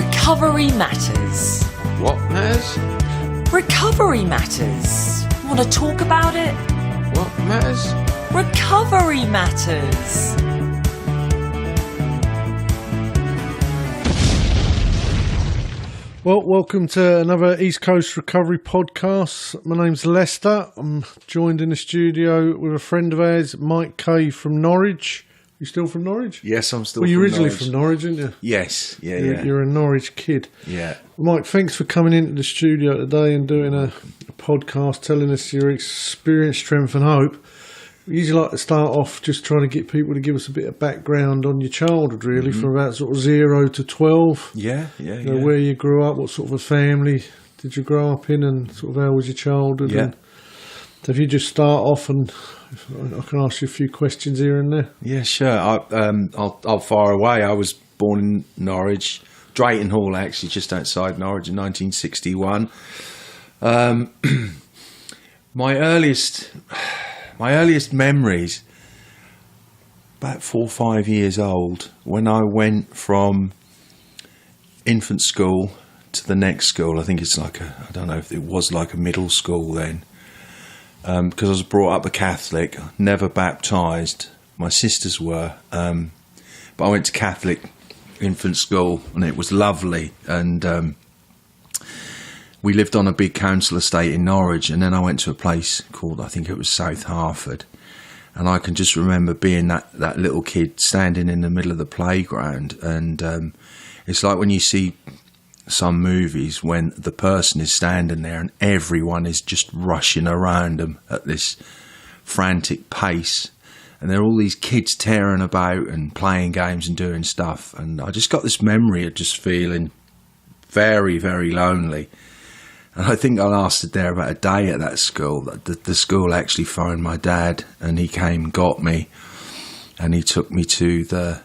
Recovery Matters. What matters? Recovery Matters. Want to talk about it? What matters? Recovery Matters. Well, welcome to another East Coast Recovery podcast. My name's Lester. I'm joined in the studio with a friend of ours, Mike Kay from Norwich. You still from Norwich? Yes, I'm still. Well, you're originally Norwich. from Norwich, aren't you? Yes, yeah. You're a Norwich kid. Yeah. Mike, thanks for coming into the studio today and doing a podcast, telling us your experience, strength and hope. We usually like to start off just trying to get people to give us a bit of background on your childhood, really, from about sort of 0 to 12. Yeah. You know, where you grew up, what sort of a family did you grow up in, and sort of how was your childhood? Yeah. And so if you just start off, and I can ask you a few questions here and there. Yeah, sure. I'll fire away. I was born in Norwich, Drayton Hall, actually, just outside Norwich in 1961. My earliest memories, about 4 or 5 years old, when I went from infant school to the next school. I think it's like I don't know if it was like a middle school then, because I was brought up a Catholic, never baptised. My sisters were, but I went to Catholic infant school and it was lovely. And we lived on a big council estate in Norwich, and then I went to a place called, I think it was South Harford, and I can just remember being that little kid standing in the middle of the playground, and it's like when you see some movies when the person is standing there and everyone is just rushing around them at this frantic pace, and there are all these kids tearing about and playing games and doing stuff, and I just got this memory of just feeling very, very lonely. And I think I lasted there about a day at that school. The school actually phoned my dad, and he came and got me, and he took me to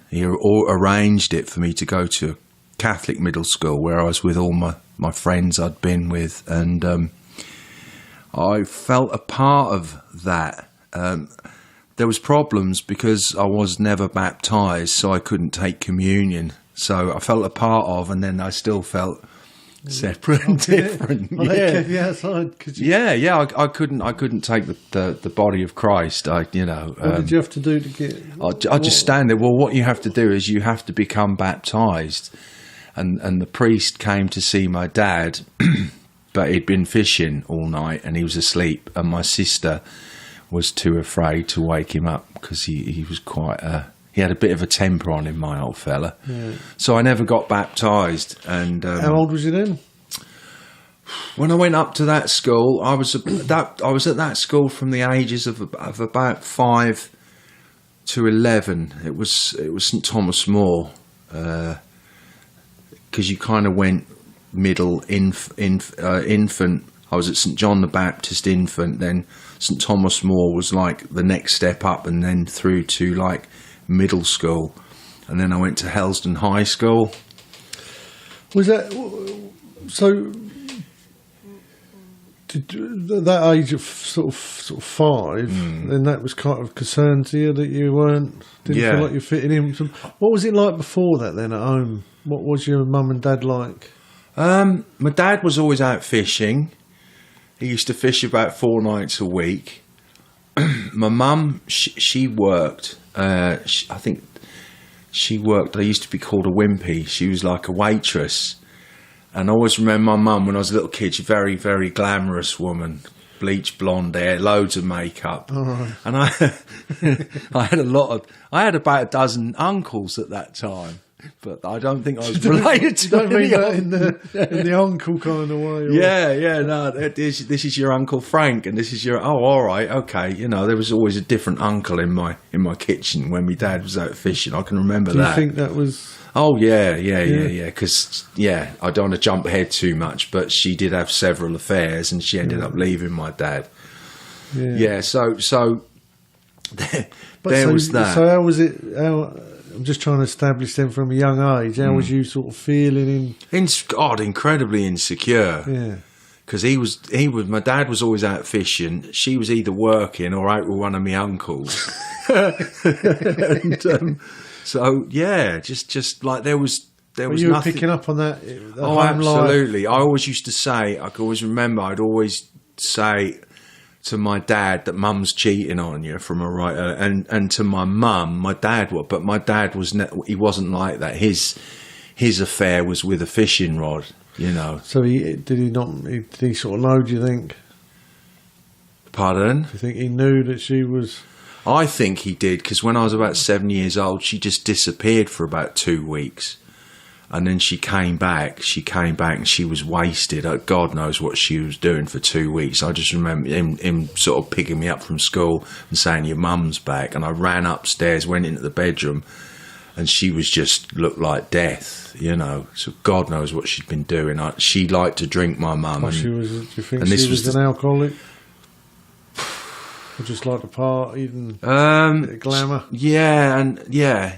he arranged it for me to go to a Catholic middle school where I was with all my friends I'd been with, and I felt a part of that. There was problems because I was never baptised, so I couldn't take communion. So I felt a part of, and then I still felt separate and different. I couldn't take the body of Christ. What did you have to do to get? I just stand there. Well, what you have to do is you have to become baptised, and the priest came to see my dad, but he'd been fishing all night and he was asleep, and my sister was too afraid to wake him up because he was quite he had a bit of a temper on him, my old fella. Yeah. So I never got baptised. And how old was you then? When I went up to that school, I was at that school from the ages of about 5 to 11. It was St Thomas More, because you kind of went middle infant. I was at St John the Baptist infant, then St Thomas More was like the next step up, and then through to like middle school, and then I went to Helston High School. Was that so? At that age of sort of 5, then that was kind of a concern to you that you didn't feel like you're fitting in. What was it like before that then at home? What was your mum and dad like? My dad was always out fishing. He used to fish about 4 nights a week. My mum, she worked. I think she worked. They used to be called a wimpy. She was like a waitress. And I always remember my mum when I was a little kid. She's a very, very glamorous woman, bleached blonde hair, loads of makeup. Oh. And I had about a dozen uncles at that time. But I don't think I was related to don't mean that in the uncle kind of way. No, this is your Uncle Frank, and this is your, all right, okay. You know, there was always a different uncle in my kitchen when my dad was out fishing. I can remember that. Do you think that was? Oh, yeah. Because, I don't want to jump ahead too much, but she did have several affairs, and she ended up leaving my dad. Yeah, so there was that. So how was it? I'm just trying to establish them from a young age. How was you sort of feeling incredibly insecure. Yeah. Because my dad was always out fishing. She was either working or out with one of my uncles. And, just like there was there But was you were nothing. picking up on that. The Oh, home life. absolutely. I always used to say, I could always remember, I'd always say to my dad that mum's cheating on you from a right, and to my mum, my dad was, but my dad he wasn't like that. His affair was with a fishing rod, you know. So did he sort of know? Do you think? Pardon? Do you think he knew that she was? I think he did, because when I was about 7 years old, she just disappeared for about 2 weeks. And then she came back and she was wasted. God knows what she was doing for 2 weeks. I just remember him sort of picking me up from school and saying, your mum's back. And I ran upstairs, went into the bedroom, and she was just looked like death, you know. So God knows what she'd been doing. She liked to drink, my mum. Do you think and this she was was an alcoholic? Or just like the party and bit of glamour? Yeah, and I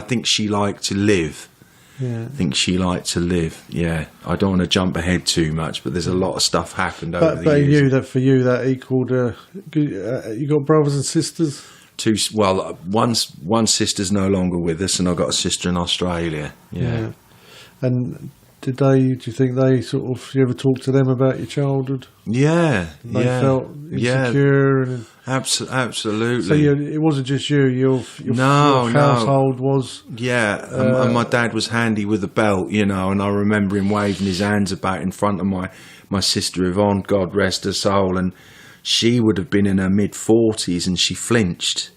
think she liked to live. Yeah. I think she liked to live. Yeah, I don't want to jump ahead too much, but there's a lot of stuff happened over the But he years. knew that for you that equaled. You got brothers and sisters. One sister's no longer with us, and I've got a sister in Australia. Yeah. And do you think they sort of? You ever talk to them about your childhood? Yeah, They felt insecure, and absolutely. so it wasn't just you. Your No. household was. Yeah, and my dad was handy with a belt, you know, and I remember him waving his hands about in front of my sister Yvonne, God rest her soul, and she would have been in her mid-40s, and she flinched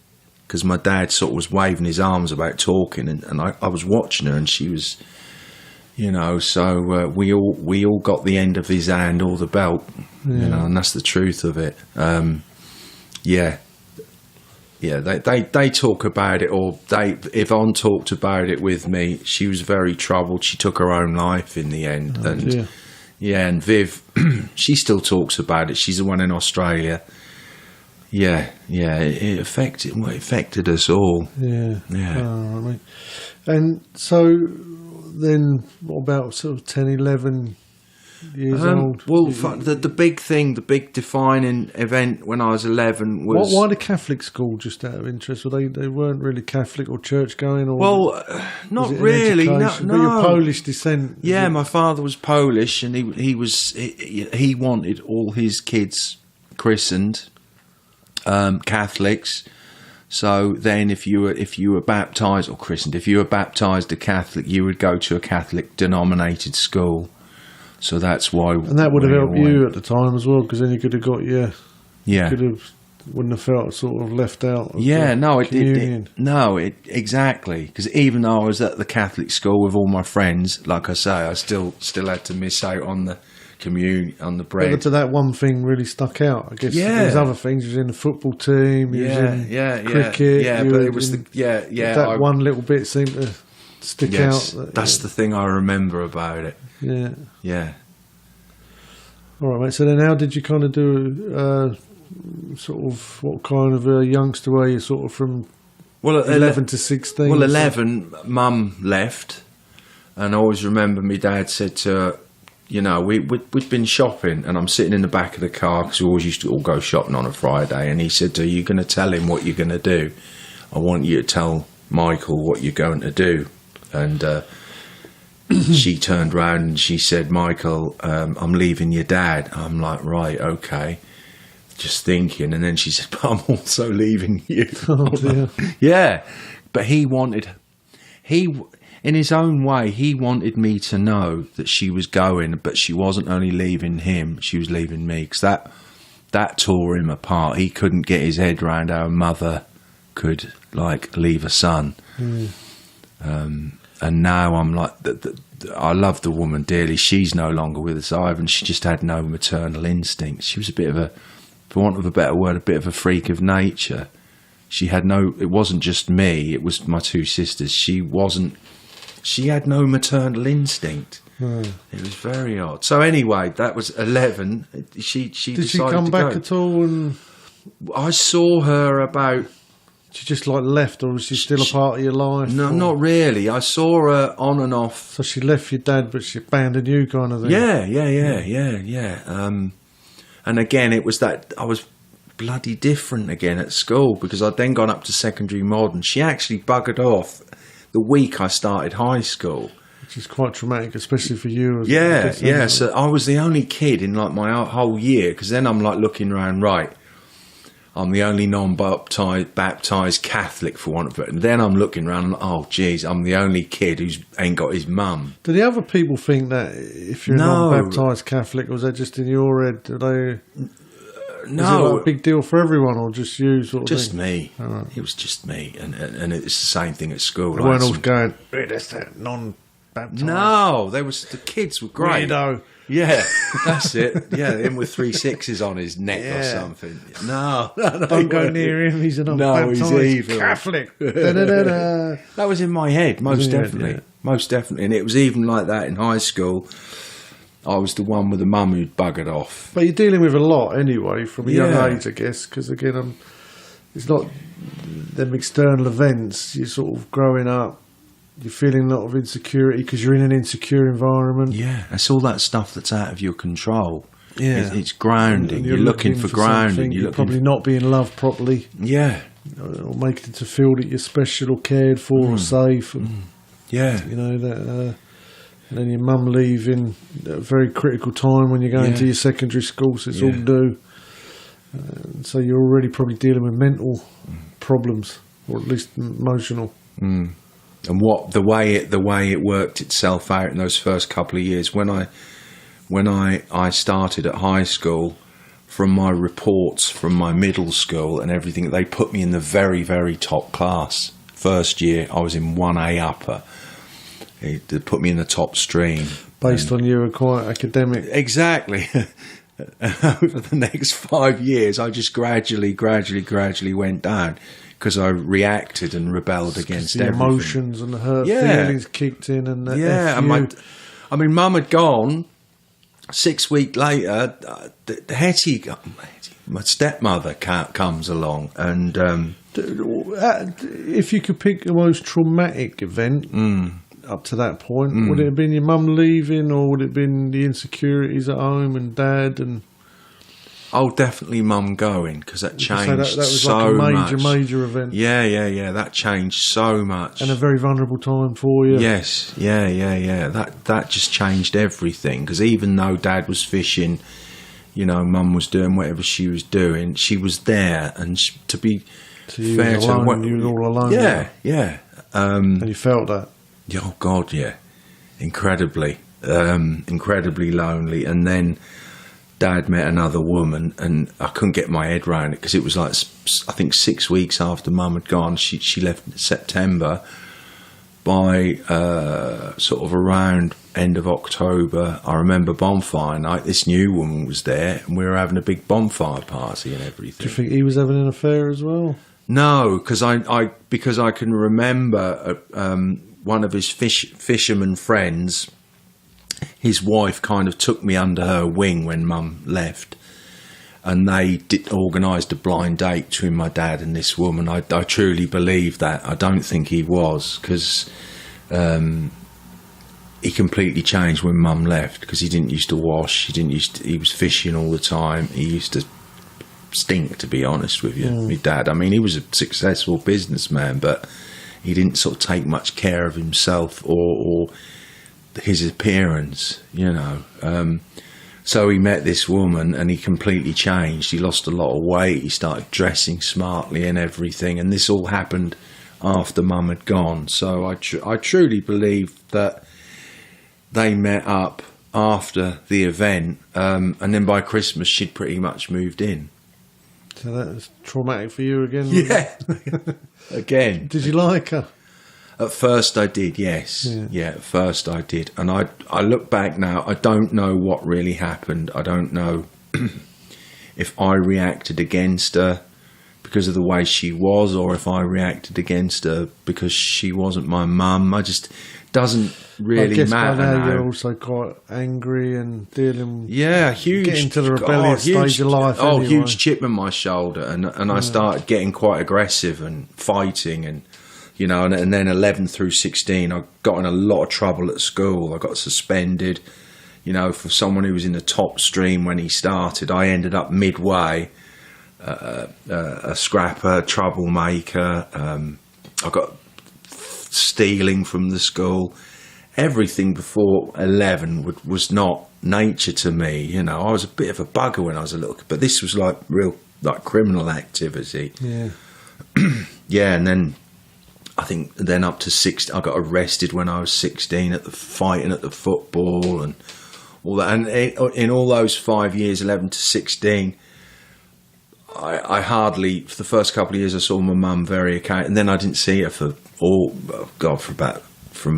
because my dad sort of was waving his arms about talking, and I was watching her, and she was, you know, so we all got the end of his hand or the belt, you know, and that's the truth of it. They talk about it, or Yvonne talked about it with me. She was very troubled. She took her own life in the end, and Viv, she still talks about it. She's the one in Australia. It affected us all. Yeah. Yeah. Mate. And so then, what about sort of 10, 11 years old? Well, the big thing, the big defining event when I was 11 was... Why the Catholic school, just out of interest? Were they weren't really Catholic or church going? Or Well, not was it an really. No, education? But you're Polish descent. Yeah, my father was Polish, and he wanted all his kids christened Catholics. So then, if you were baptised or christened, if you were baptised a Catholic, you would go to a Catholic denominated school. So that's why. And that would have helped you at the time as well, because then you could have got Yeah. wouldn't have felt sort of left out. Of Yeah, the no, communion. exactly. Because even though I was at the Catholic school with all my friends, like I say, I still had to miss out on the communion, on the bread. But that one thing really stuck out. I guess Yeah. there's other things. You was in the football team. You was in cricket. Yeah, you but were it was in- that one little bit seemed to stick Yes, out. that's the thing I remember about it. Yeah. Yeah. All right, mate. So then, how did you kind of do? Sort of, what kind of a youngster were you? Sort of from Well, 11 to 16. Well, or something? 11, Mum left, and I always remember my dad said to her, you know, we'd been shopping, and I'm sitting in the back of the car because we always used to all go shopping on a Friday, and he said, "Are you going to tell him what you're going to do? I want you to tell Michael what you're going to do." And she turned round and she said, "Michael, I'm leaving your dad." I'm like, right, okay. Just thinking, and then she said, "But I'm also leaving you." Oh, dear. Yeah, but in his own way, he wanted me to know that she was going, but she wasn't only leaving him, she was leaving me, because that tore him apart. He couldn't get his head around how a mother could, like, leave a son. And now I'm like, I love the woman dearly. She's no longer with us either, and she just had no maternal instinct. She was a bit of a, for want of a better word, a bit of a freak of nature. She had it wasn't just me, it was my two sisters. She had no maternal instinct. It was very odd. So anyway, that was 11. She Did she decided come to back go. at all? And I saw her about... she just like left, or was she still a part of your life? No, or? not really. I saw her on and off. So she left your dad, but she abandoned you, kind of thing. Yeah. And again, it was that I was bloody different again at school, because I'd then gone up to secondary modern. She actually buggered off the week I started high school. Which is quite traumatic, especially for you. Yeah. So I was the only kid in like my whole year, because then I'm like looking around, right, I'm the only baptized Catholic, for want of it. And then I'm looking around and, oh, geez, I'm the only kid who's ain't got his mum. Do the other people think that if you're No. a non-baptised Catholic, or was that just in your head? Do they... No. Was it like a big deal for everyone, or just you sort of Just thing? me. Right. It was just me. And it's the same thing at school. They I had weren't all some- going, hey, that's that non-baptised No, the kids were great. weirdo. Yeah, that's it. Yeah, him with 3 6s on his neck or Yeah. something. No, Don't go near him, he's a No, non-baptised he's evil. Catholic. Da-da-da-da. That was in my head, most in your head, definitely. yeah. Most definitely. And it was even like that in high school. I was the one with the mum who'd buggered off. But you're dealing with a lot anyway, from a young Yeah. age, I guess, because again, it's not them external events. You're sort of growing up, you're feeling a lot of insecurity because you're in an insecure environment. Yeah, it's all that stuff that's out of your control. Yeah. It's grounding. And You're looking for grounding. something, You're looking probably not being loved properly, Yeah, or making to feel that you're special or cared for or safe. And, yeah. you know, that. And then your mum leaving at a very critical time when you're going Yeah. to your secondary school, so it's Yeah. all due. So you're already probably dealing with mental problems, or at least emotional. And what the way it worked itself out in those first couple of years when I started at high school, from my reports from my middle school and everything, they put me in the very, very top class. First year I was in 1A upper. They put me in the top stream. Based on you were quite academic. Exactly. Over the next 5 years, I just gradually went down because I reacted and rebelled against The everything. emotions and the hurt Yeah. feelings kicked in, and the Yeah, F and you. Mum had gone. 6 weeks later, Hetty, my stepmother, comes along, and If you could pick the most traumatic event up to that point, would it have been your mum leaving, or would it have been the insecurities at home and dad? And oh, definitely Mum going, because that so changed that was so like a much. major event, Yeah, that changed so much. and a very vulnerable time for you. Yes, yeah. That just changed everything, because even though Dad was fishing, you know, Mum was doing whatever she was doing. She was there, and to be So you fair was to alone, you were all alone. yeah. And you felt that. Oh God, yeah, incredibly lonely. And then Dad met another woman, and I couldn't get my head around it, because it was like, I think 6 weeks after Mum had gone. She left in September. By sort of around end of October, I remember bonfire night. This new woman was there, and we were having a big bonfire party and everything. Do you think he was having an affair as well? No, because I can remember one of his fisherman friends. His wife kind of took me under her wing when Mum left, and they organised a blind date between my dad and this woman. I truly believe that. I don't think he was, because he completely changed when Mum left, because he didn't used to wash. He was fishing all the time. He used to stink, to be honest with you. My dad, I mean, he was a successful businessman, but he didn't sort of take much care of himself or his appearance, you know. So he met this woman, and he completely changed. He lost a lot of weight. He started dressing smartly and everything, and this all happened after Mum had gone. So I truly believe that they met up after the event, and then by Christmas she'd pretty much moved in. So that was traumatic for you again. Yeah. Again. Did you like her? At first I did, yes. Yeah, at first I did. And I look back now, I don't know what really happened. I don't know if I reacted against her because of the way she was, or if I reacted against her because she wasn't my mum. I just doesn't really I guess matter by now now. you're also quite angry and dealing. Yeah, huge. Getting to the rebellious stage of life Oh, anyway. huge chip on my shoulder, and I started getting quite aggressive and fighting, and you know, and then 11 through 16, I got in a lot of trouble at school. I got suspended. You know, for someone who was in the top stream when he started, I ended up midway, a scrapper, troublemaker. I got stealing from the school. Everything before 11 was not nature to me. You know, I was a bit of a bugger when I was a little kid, but this was like real, like criminal activity. Yeah. Yeah, and then I think then up to 16, I got arrested when I was 16 at the fighting at the football and all that. And in all those 5 years, 11 to 16, I hardly, for the first couple of years, I saw my mum very occasionally, and then I didn't see her from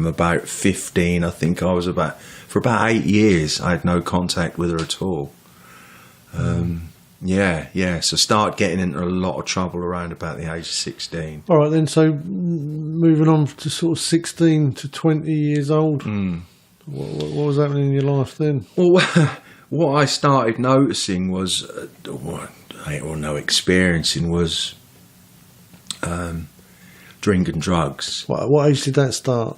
about 15, I think for about 8 years, I had no contact with her at all. So start getting into a lot of trouble around about the age of 16. All right, then, so moving on to sort of 16 to 20 years old, what was happening in your life then? Well, what I started noticing was, experiencing was drink and drugs. What age did that start?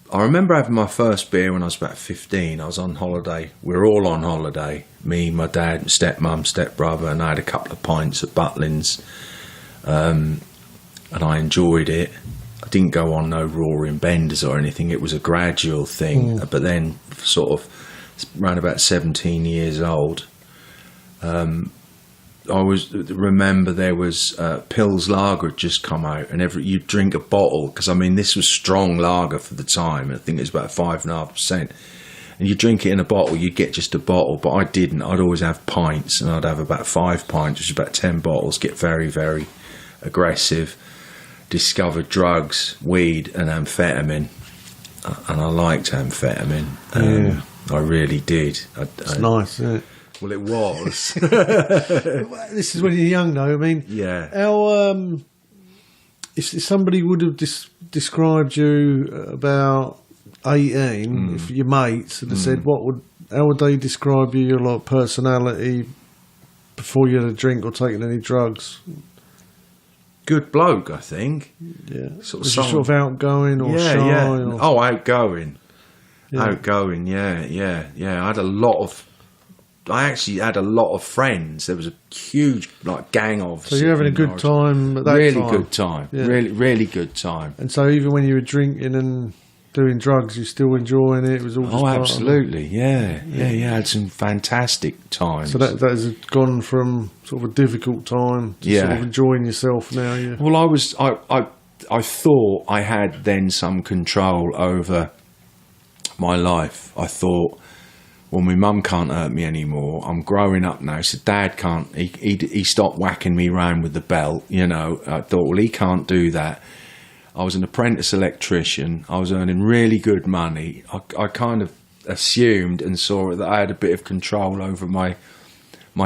I remember having my first beer when I was about 15. I was on holiday. We were all on holiday. Me, my dad, stepmum, stepbrother, and I had a couple of pints at Butlins. And I enjoyed it. I didn't go on no roaring benders or anything. It was a gradual thing. But then sort of around about 17 years old, remember there was Pils Lager had just come out, and you'd drink a bottle, because I mean this was strong lager for the time. I think it was about 5.5%, and you drink it in a bottle, you'd get just a bottle, but I didn't. I'd always have pints, and I'd have about 5 pints, which is about 10 bottles. Get very, very aggressive. Discovered drugs, weed, and amphetamine, and I liked amphetamine. I really did. It's nice, isn't it? Well, it was. This is when you're young, though. I mean, Yeah. How, if somebody would have described you about 18, if your mates had said, how would they describe you, your like personality, before you had a drink or taken any drugs? Good bloke, I think. Yeah. Sort of outgoing or shy? Yeah. Or... Oh, outgoing. Yeah. Outgoing, yeah. I actually had a lot of friends. There was a huge gang of. So you're having a good time at that really time? Good time. Yeah. Really good time. And so even when you were drinking and doing drugs, you're still enjoying it? It was all just part of it? Absolutely, yeah. I had some fantastic times. So that has gone from sort of a difficult time to sort of enjoying yourself now, yeah? Well, I thought I had then some control over my life. I thought, well, my mum can't hurt me anymore. I'm growing up now, so Dad can't. He stopped whacking me round with the belt, you know. I thought, well, he can't do that. I was an apprentice electrician. I was earning really good money. I kind of assumed and saw that I had a bit of control over my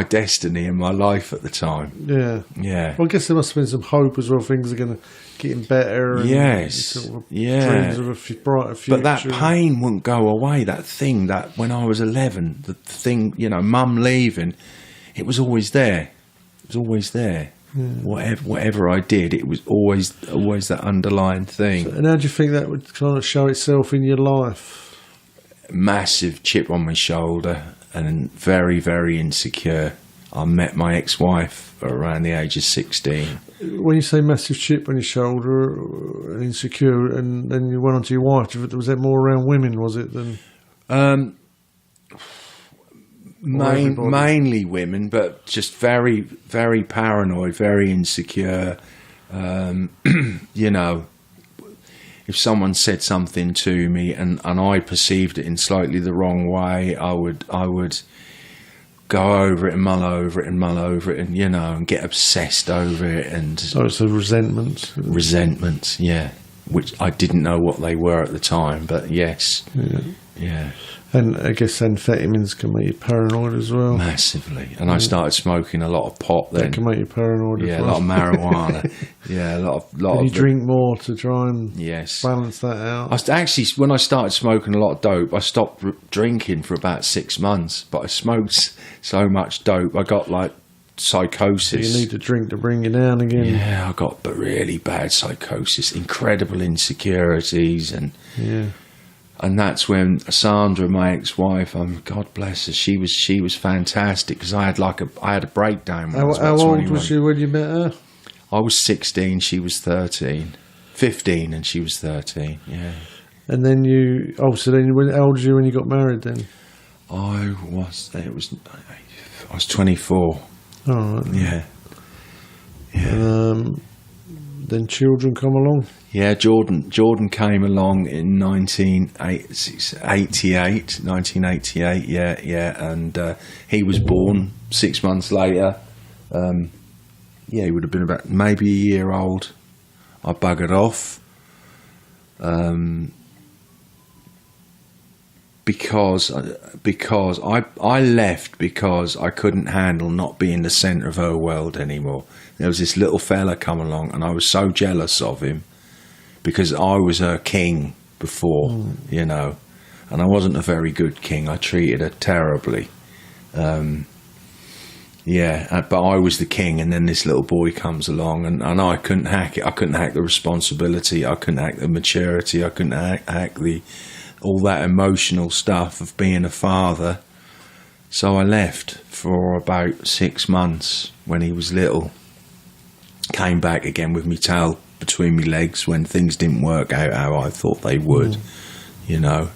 destiny and my life at the time. Yeah. Yeah. Well, I guess there must have been some hope as well. Things are going to get better. And yes. Sort of yeah. dreams of a brighter future. But that pain wouldn't go away. That thing that when I was 11, the thing, you know, Mum leaving, it was always there. It was always there. Yeah. Whatever I did, it was always that underlying thing. And how do you think that would kind of show itself in your life? Massive chip on my shoulder and very, very insecure. I met my ex-wife around the age of 16. When you say massive chip on your shoulder and insecure, and then you went on to your wife, was that more around women, was it, than... Mainly women, but just very, very paranoid, very insecure. You know, if someone said something to me and I perceived it in slightly the wrong way, I would go over it and mull over it and, you know, and get obsessed over it. And so it's a resentment. Resentments, yeah, which I didn't know what they were at the time, but yes. Yeah. And I guess amphetamines can make you paranoid as well. Massively. And I started smoking a lot of pot then. That can make you paranoid as well. Yeah, a lot of marijuana. Yeah, a lot Did you drink more to try and yes. balance that out? Actually, when I started smoking a lot of dope, I stopped drinking for about 6 months. But I smoked so much dope, I got like psychosis. So you need to drink to bring you down again. Yeah, I got really bad psychosis, incredible insecurities, and and that's when Sandra, my ex-wife, God bless her, she was fantastic, because I had a breakdown. When I was about how old 21. was she when you met her? I was 16, she was 13, 15 and she was 13. Yeah. And then how old was you when you got married then? I was 24. Oh, right. Yeah. Then children come along. Yeah, Jordan came along in 1988, yeah, and he was born 6 months later. He would have been about maybe a year old. I buggered off because I left because I couldn't handle not being the centre of her world anymore. There was this little fella come along, and I was so jealous of him because I was her king before, you know, and I wasn't a very good king. I treated her terribly. But I was the king, and then this little boy comes along, and I couldn't hack it. I couldn't hack the responsibility. I couldn't hack the maturity. I couldn't hack all that emotional stuff of being a father. So I left for about 6 months when he was little. Came back again with my tail between my legs when things didn't work out how I thought they would, you know.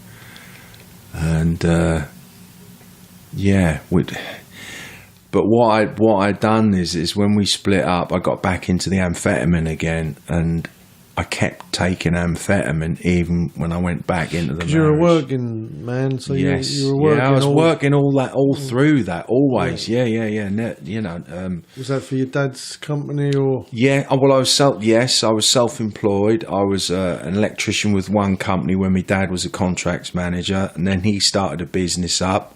And but what I'd done is when we split up, I got back into the amphetamine again, and I kept taking amphetamine even when I went back into the marriage. Because you're a working man, so yes, you were working. I was working all through that, always. Yeah. You know. Was that for your dad's company or? Yeah, well, I was self-employed. I was an electrician with one company when my dad was a contracts manager, and then he started a business up.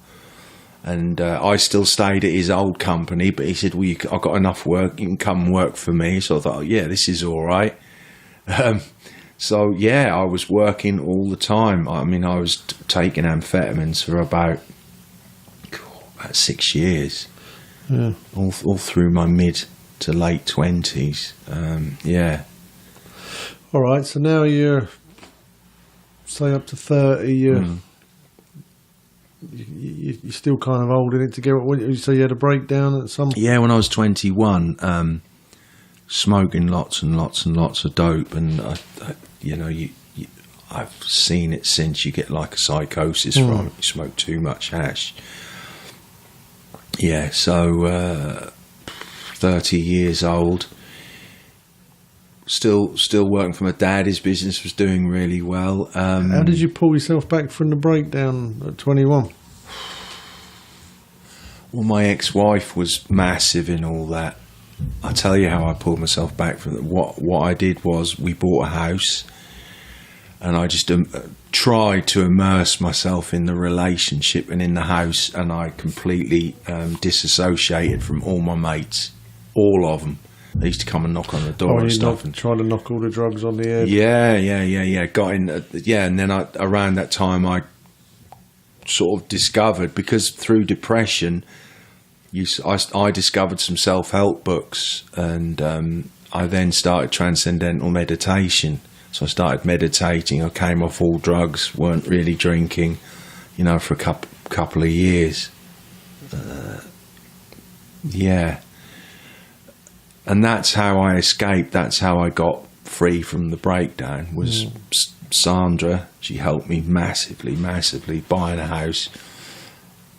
And I still stayed at his old company, but he said, well, I've got enough work, you can come and work for me. So I thought, this is all right. I was working all the time. I mean, I was taking amphetamines for about 6 years, all through my mid to late 20s. All right, so now you're, say, up to 30, you're still kind of holding it together. So you had a breakdown at some point? Yeah, when I was 21, smoking lots and lots and lots of dope, and I've seen it since. You get like a psychosis from it. You smoke too much hash. Yeah, so 30 years old, still working for my dad. His business was doing really well. How did you pull yourself back from the breakdown at 21? Well, my ex-wife was massive in all that. I'll tell you how I pulled myself back from that. What I did was we bought a house, and I just tried to immerse myself in the relationship and in the house, and I completely disassociated from all my mates, all of them. They used to come and knock on the door and stuff. And trying to knock all the drugs on the head. Yeah. Got in, and then around that time I sort of discovered, because through depression, I discovered some self-help books, and I then started transcendental meditation. So I started meditating. I came off all drugs, weren't really drinking, for a couple of years. And that's how I escaped. That's how I got free from the breakdown, was Sandra. She helped me massively, buying a house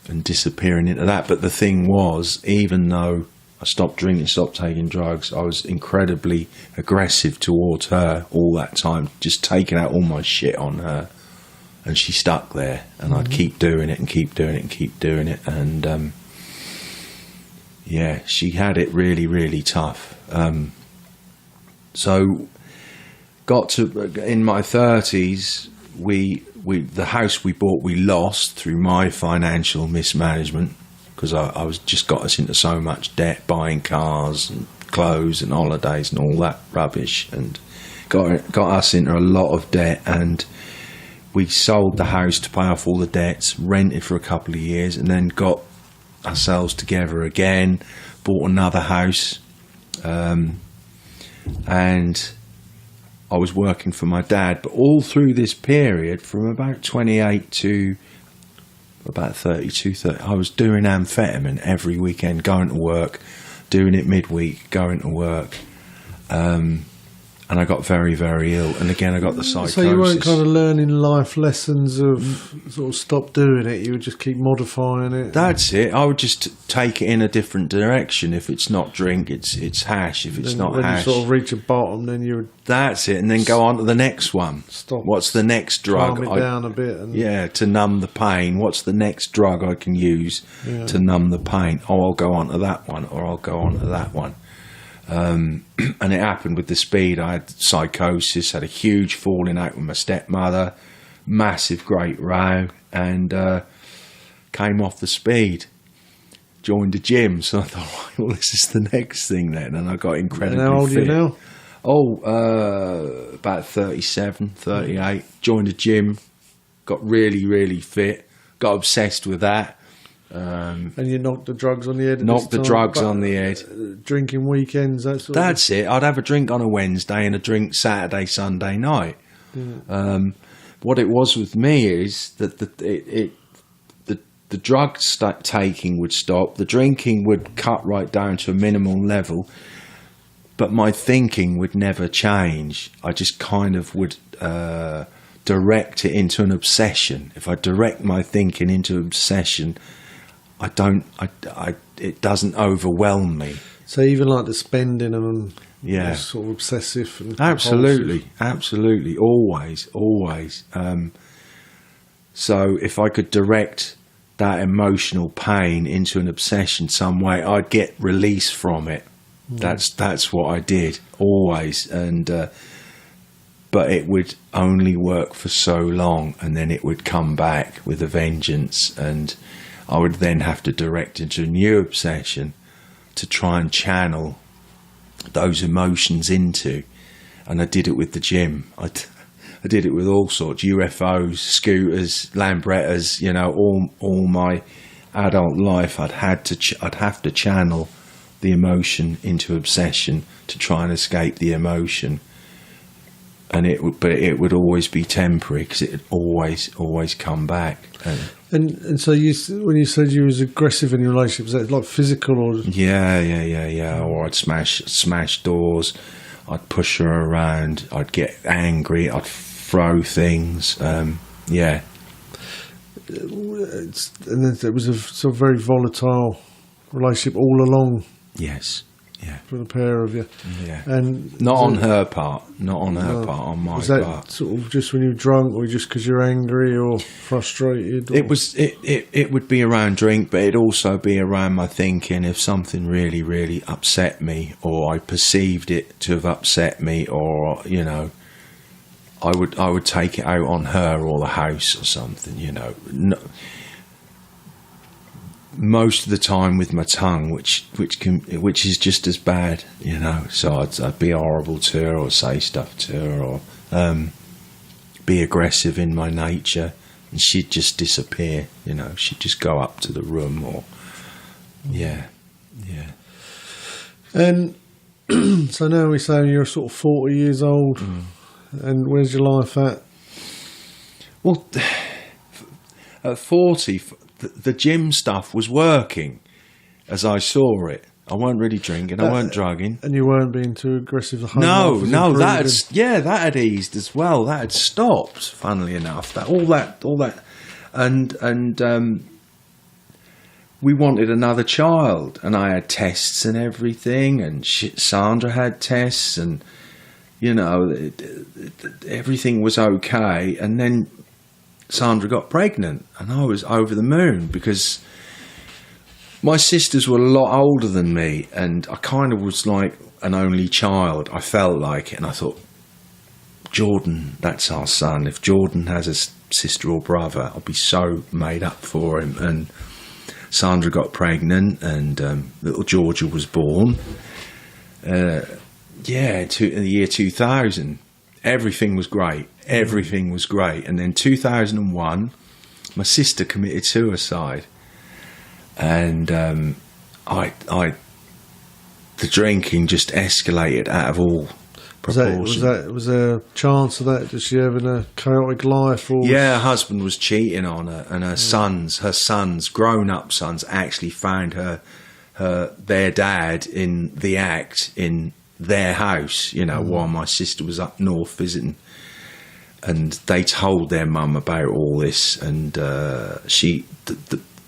and disappearing into that. But the thing was, even though I stopped drinking, stopped taking drugs, I was incredibly aggressive towards her all that time, just taking out all my shit on her. And she stuck there, and I'd keep doing it and keep doing it and keep doing it. And she had it really, really tough. So got to, in my 30s, the house we bought, we lost through my financial mismanagement, because I was just got us into so much debt, buying cars and clothes and holidays and all that rubbish, and got us into a lot of debt. And we sold the house to pay off all the debts, rented for a couple of years, and then got ourselves together again, bought another house, and I was working for my dad. But all through this period, from about 28 to about 32, 30, I was doing amphetamine every weekend, going to work, doing it midweek, going to work. And and I got very, very ill. And again, I got the psychosis. So you weren't kind of learning life lessons of sort of stop doing it. You would just keep modifying it. That's it. I would just take it in a different direction. If it's not drink, it's hash. If it's Then not when hash, you sort of reach a bottom, then you would that's it. And then go on to the next one. Stop. What's the next drug? calm it down a bit. And Yeah, to numb the pain. What's the next drug I can use to numb the pain? Oh, I'll go on to that one, or I'll go on to that one. And it happened with the speed. I had psychosis, had a huge falling out with my stepmother, massive great row, and came off the speed. Joined the gym, so I thought, right, well, this is the next thing then, and I got incredibly And how old fit. are you now? Oh, about 37, 38. Joined a gym, got really, really fit, got obsessed with that. And you knocked the drugs on the head. at Knocked this the time, drugs but, on the head. Drinking weekends, that sort That's it. I'd have a drink on a Wednesday and a drink Saturday, Sunday night. What it was with me is that the drug taking would stop, the drinking would cut right down to a minimal level, but my thinking would never change. I just kind of would direct it into an obsession. If I direct my thinking into obsession, it doesn't overwhelm me. So even like the spending and Yeah. sort of obsessive and Absolutely, always. So if I could direct that emotional pain into an obsession some way, I'd get release from it. That's what I did always, and but it would only work for so long, and then it would come back with a vengeance, and I would then have to direct into a new obsession to try and channel those emotions into. And I did it with the gym. I did it with all sorts: UFOs, scooters, Lambrettas. All my adult life, I'd have to channel the emotion into obsession to try and escape the emotion. And it would always be temporary, because it would always come back. And so when you said you was aggressive in your relationship, was that like physical or? Yeah. Or I'd smash doors. I'd push her around. I'd get angry. I'd throw things. Yeah. And then it was a sort of very volatile relationship all along Yes. Yeah. for the pair of you. Yeah. And Not was on it- her part. Not on her part. On my Was that part. sort of just when you were drunk, or just because you're angry or frustrated? Or? It was. It would be around drink, but it'd also be around my thinking. If something really, really upset me, or I perceived it to have upset me, or I would take it out on her or the house or something. No, most of the time with my tongue, which is just as bad. So I'd be horrible to her, or say stuff to her, or be aggressive in my nature, and she'd just disappear. She'd just go up to the room, or yeah. And so now we're saying you're sort of 40 years old, and where's your life at? Well, at 40, the gym stuff was working as I saw it. I weren't really drinking, I weren't drugging. And you weren't being too aggressive. The home No, life was that improving. had eased as well. That had stopped. Funnily enough, all that, and we wanted another child, and I had tests and everything, and Sandra had tests, and everything was okay. And then Sandra got pregnant, and I was over the moon, because my sisters were a lot older than me, and I kind of was like an only child. I felt like it, and I thought, Jordan, that's our son. If Jordan has a sister or brother, I'll be so made up for him. And Sandra got pregnant, and little Georgia was born. In the year 2000. Everything was great. And then 2001, my sister committed suicide. And the drinking just escalated out of all proportion. Was there a chance of that? Did she having a chaotic life? Or Yeah, her husband was cheating on her, and her sons, grown-up sons, actually found their dad in the act in their house, you know, while my sister was up north visiting. And they told their mum about all this, and her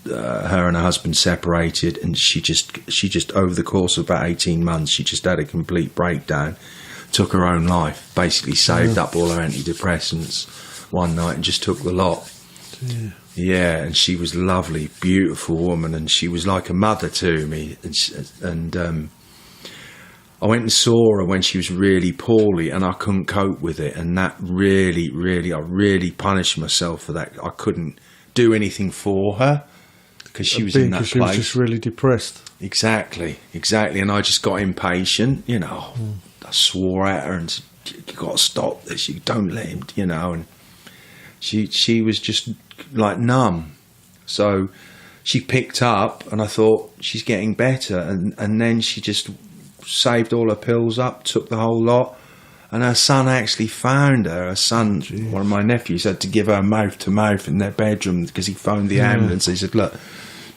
and her husband separated, and she just over the course of about 18 months, she just had a complete breakdown, took her own life, basically saved up all her antidepressants one night and just took the lot. Yeah, and she was a lovely, beautiful woman, and she was like a mother to me. And I went and saw her when she was really poorly, and I couldn't cope with it. And that I really punished myself for that. I couldn't do anything for her because she was in that place. She was just really depressed. Exactly. And I just got impatient, you know. I swore at her and said, "You got to stop this. You don't let him," you know. And she was just like numb. So she picked up, and I thought, she's getting better. And then she just saved all her pills up, took the whole lot. And her son actually found her. Her son, one of my nephews, had to give her mouth to mouth in their bedroom because he phoned the ambulance. He said, "Look,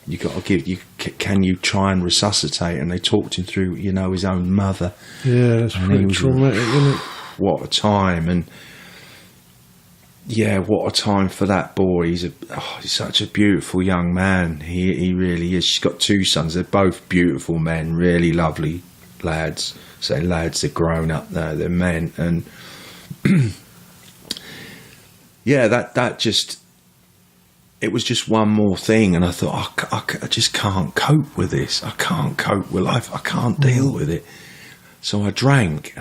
you got to can you try and resuscitate?" And they talked him through, you know, his own mother. Yeah, that's pretty traumatic, isn't it? What a time. And yeah, what a time for that boy. He's such a beautiful young man. He really is. She's got two sons. They're both beautiful men, really lovely lads. Say lads, they're grown up now, they're men. And yeah, that just, it was just one more thing. And I thought, I just can't cope with this. I can't cope with life. I can't deal with it. So I drank,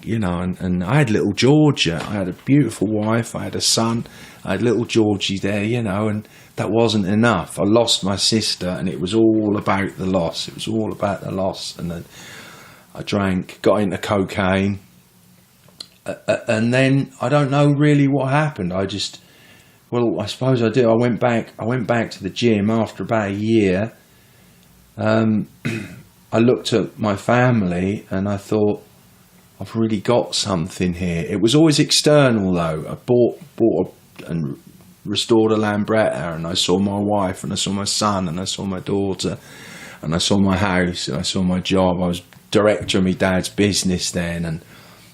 you know, and I had little Georgia. I had a beautiful wife. I had a son. I had little Georgie there, you know, and that wasn't enough. I lost my sister, and it was all about the loss. It was all about the loss. And then I drank, got into cocaine. And then I don't know really what happened. I suppose I did. I went back to the gym after about a year. I looked at my family and I thought, I've really got something here. It was always external though. I bought and restored a Lambretta, and I saw my wife, and I saw my son, and I saw my daughter, and I saw my house, and I saw my job. I was director of my dad's business then, and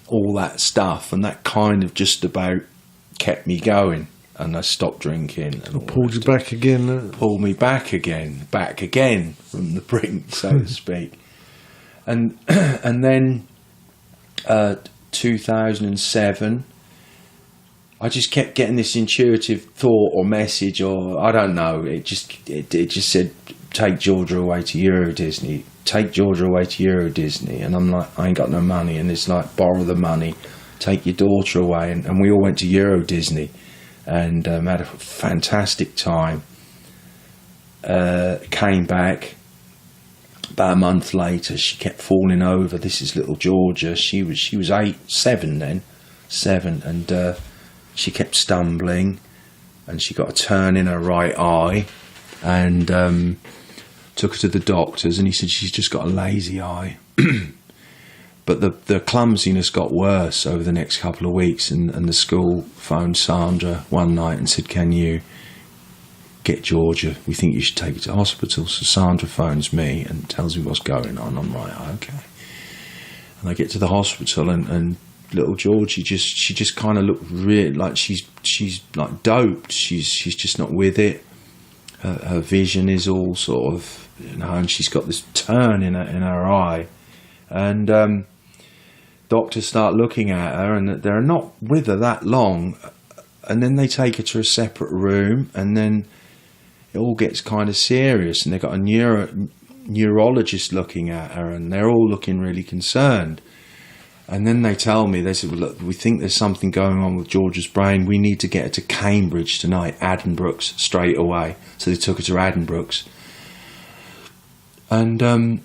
all that stuff, and that kind of just about kept me going. And I stopped drinking. And pulled you back again. Pulled me back again from the brink, so to speak. And then 2007, I just kept getting this intuitive thought or message, or I don't know. It just said, "Take Georgia away to Euro Disney. Take Georgia away to Euro Disney." And I'm like, I ain't got no money, and it's like, borrow the money, take your daughter away, and we all went to Euro Disney. And had a fantastic time. Came back about a month later. She kept falling over. This is little Georgia. She was 7 then, and she kept stumbling, and she got a turn in her right eye, and took her to the doctors, and he said she's just got a lazy eye. But the clumsiness got worse over the next couple of weeks, and the school phoned Sandra one night and said, "Can you get Georgia? We think you should take her to hospital." So Sandra phones me and tells me what's going on. I'm like, okay. And I get to the hospital, and little Georgie she just kind of looked really like she's like doped. She's just not with it. Her vision is all sort of, you know, and she's got this turn in her eye, and doctors start looking at her, and they're not with her that long, and then they take her to a separate room, and then it all gets kind of serious, and they've got a neurologist looking at her, and they're all looking really concerned. And then they tell me, they said, "Well, look, we think there's something going on with Georgia's brain. We need to get her to Cambridge tonight, Addenbrooke's, straight away." So they took her to Addenbrooke's, and